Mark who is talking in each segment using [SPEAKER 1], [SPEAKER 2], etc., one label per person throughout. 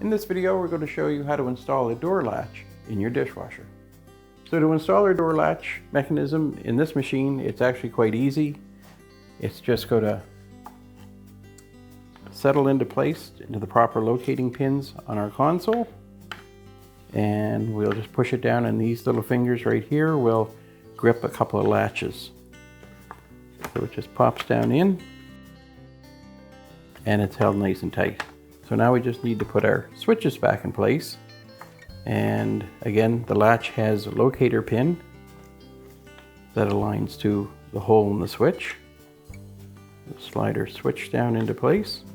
[SPEAKER 1] In this video, we're going to show you how to install a door latch in your dishwasher. So to install our door latch mechanism in this machine, it's actually quite easy. It's just going to settle into place into the proper locating pins on our console. And we'll just push it down, and these little fingers right here will grip a couple of latches. So it just pops down in, and it's held nice and tight. So now we just need to put our switches back in place. And again, the latch has a locator pin that aligns to the hole in the switch. We'll slide our switch down into place.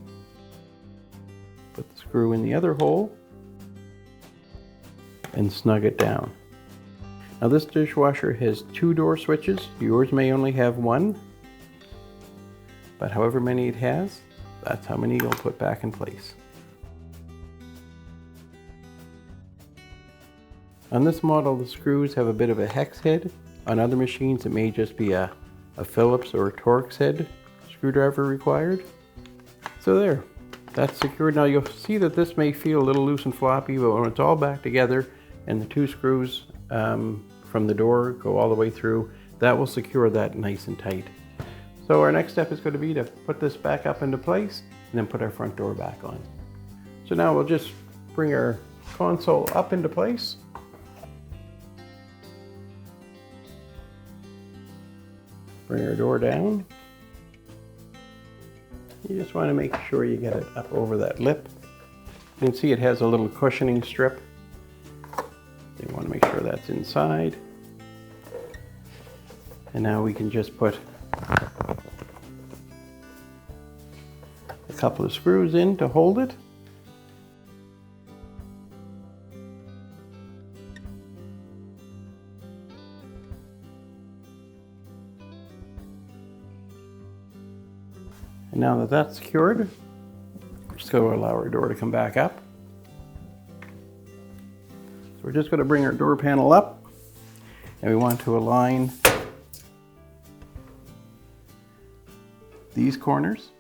[SPEAKER 1] Put the screw in the other hole and snug it down. Now this dishwasher has 2 door switches. Yours may only have 1, but however many it has, that's how many you'll put back in place. On this model, the screws have a bit of a hex head. On other machines, it may just be a Phillips or a Torx head screwdriver required. So there, that's secured. Now you'll see that this may feel a little loose and floppy, but when it's all back together and the 2 screws from the door go all the way through, that will secure that nice and tight. So our next step is going to be to put this back up into place and then put our front door back on. So now we'll just bring our console up into place. Bring our door down. You just want to make sure you get it up over that lip. You can see it has a little cushioning strip. You want to make sure that's inside. And now we can just put a couple of screws in to hold it. And now that that's secured, we're just going to allow our door to come back up. So we're just going to bring our door panel up, and we want to align these corners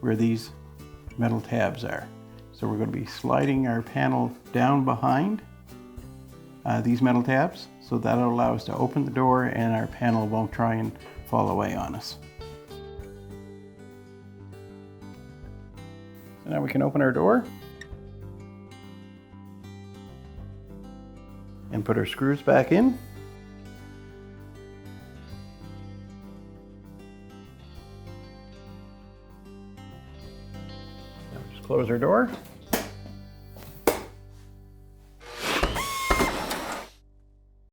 [SPEAKER 1] where these metal tabs are. So we're going to be sliding our panel down behind these metal tabs, so that'll allow us to open the door and our panel won't try and fall away on us. So now we can open our door and put our screws back in. Now just close our door.